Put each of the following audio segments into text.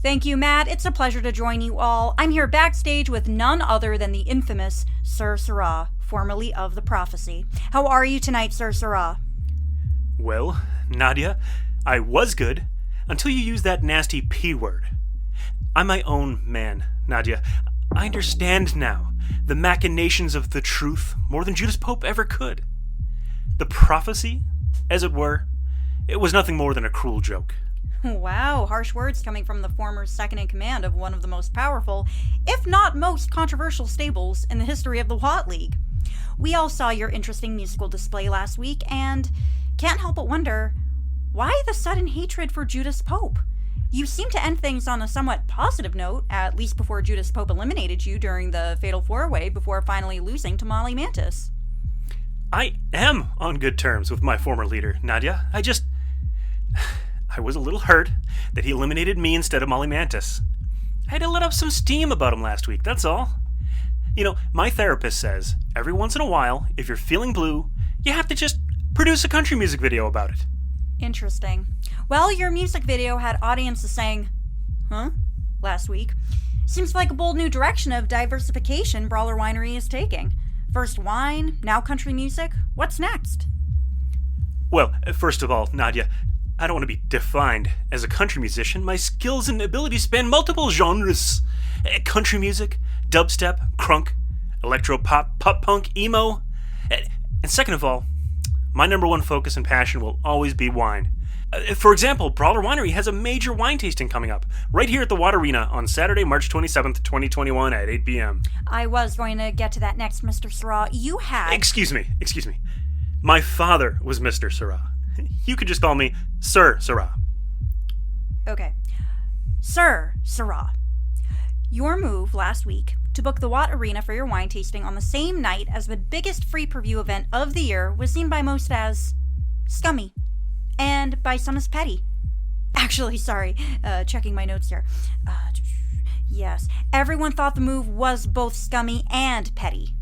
Thank you, Matt. It's a pleasure to join you all. I'm here backstage with none other than the infamous Sir Sirrah, formerly of the Prophecy. How are you tonight, Sir Sirrah? Well, Nadia, I was good until you used that nasty P word. I'm my own man, Nadia. I understand now the machinations of the truth more than Judas Pope ever could. The prophecy, as it were, it was nothing more than a cruel joke. Wow, harsh words coming from the former second-in-command of one of the most powerful, if not most controversial stables in the history of the Watt League. We all saw your interesting musical display last week, and can't help but wonder, why the sudden hatred for Judas Pope? You seem to end things on a somewhat positive note, at least before Judas Pope eliminated you during the Fatal 4-Way before finally losing to Molly Mantis. I am on good terms with my former leader, Nadia. I was a little hurt that he eliminated me instead of Molly Mantis. I had to let up some steam about him last week, that's all. You know, my therapist says, every once in a while, if you're feeling blue, you have to just produce a country music video about it. Interesting. Well, your music video had audiences saying, huh? Last week. Seems like a bold new direction of diversification Brawler Winery is taking. First wine, now country music. What's next? Well, first of all, Nadia, I don't want to be defined as a country musician. My skills and abilities span multiple genres. Country music, dubstep, crunk, electro-pop, pop-punk, emo. And second of all, my number one focus and passion will always be wine. For example, Brawler Winery has a major wine tasting coming up right here at the Watt Arena on Saturday, March 27th, 2021 at 8 p.m. I was going to get to that next, Mr. Sirrah. You had... Excuse me. My father was Mr. Sirrah. You could just call me Sir Sirrah. Okay. Sir Sirrah, your move last week to book the Watt Arena for your wine tasting on the same night as the biggest free preview event of the year was seen by most as scummy, and by some as petty. Actually, sorry, checking my notes here. Yes, everyone thought the move was both scummy and petty.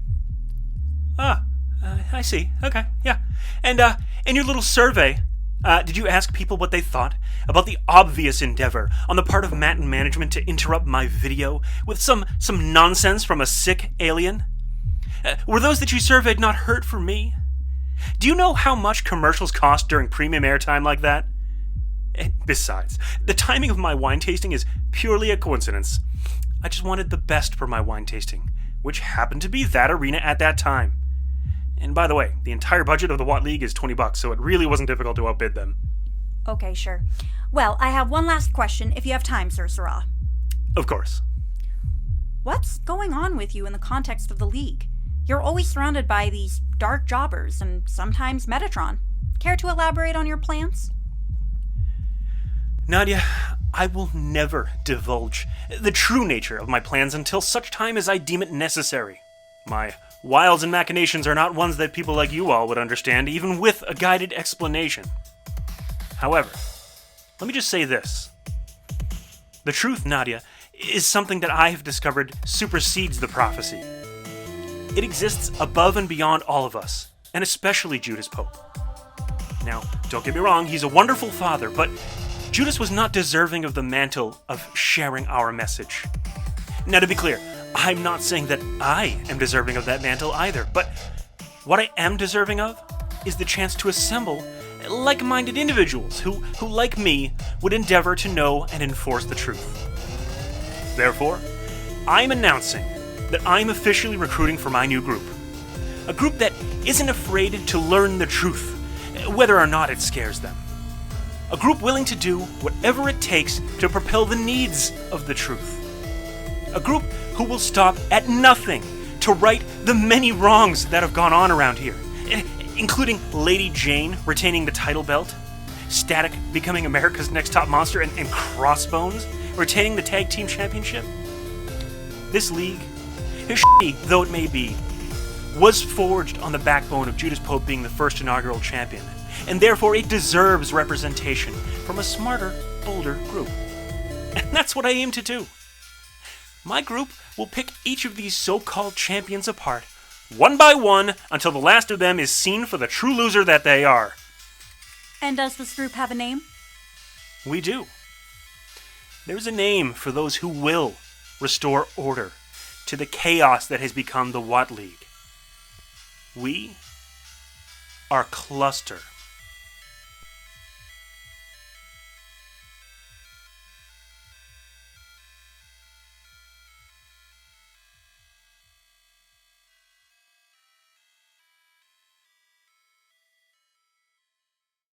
I see. Okay, yeah. And in your little survey, did you ask people what they thought about the obvious endeavor on the part of Matt and management to interrupt my video with some nonsense from a sick alien? Were those that you surveyed not hurt for me? Do you know how much commercials cost during premium airtime like that? Besides, the timing of my wine tasting is purely a coincidence. I just wanted the best for my wine tasting, which happened to be that arena at that time. And by the way, the entire budget of the Watt League is $20, so it really wasn't difficult to outbid them. Okay, sure. Well, I have one last question, if you have time, Sir Sirrah. Of course. What's going on with you in the context of the League? You're always surrounded by these dark jobbers and sometimes Metatron. Care to elaborate on your plans? Nadia, I will never divulge the true nature of my plans until such time as I deem it necessary. My wiles and machinations are not ones that people like you all would understand, even with a guided explanation. However, let me just say this. The truth, Nadia, is something that I have discovered supersedes the prophecy. It exists above and beyond all of us, and especially Judas Pope. Now, don't get me wrong, he's a wonderful father, but Judas was not deserving of the mantle of sharing our message. Now, to be clear, I'm not saying that I am deserving of that mantle either, but what I am deserving of is the chance to assemble like-minded individuals who, like me, would endeavor to know and enforce the truth. Therefore, I'm announcing that I'm officially recruiting for my new group. A group that isn't afraid to learn the truth, whether or not it scares them. A group willing to do whatever it takes to propel the needs of the truth. A group who will stop at nothing to right the many wrongs that have gone on around here, including Lady Jane retaining the title belt, Static becoming America's Next Top Monster, and Crossbones retaining the Tag Team Championship. This league, as shitty though it may be, was forged on the backbone of Judas Pope being the first inaugural champion, and therefore it deserves representation from a smarter, bolder group. And that's what I aim to do. My group will pick each of these so-called champions apart, one by one, until the last of them is seen for the true loser that they are. And does this group have a name? We do. There's a name for those who will restore order to the chaos that has become the Watt League. We are Cluster.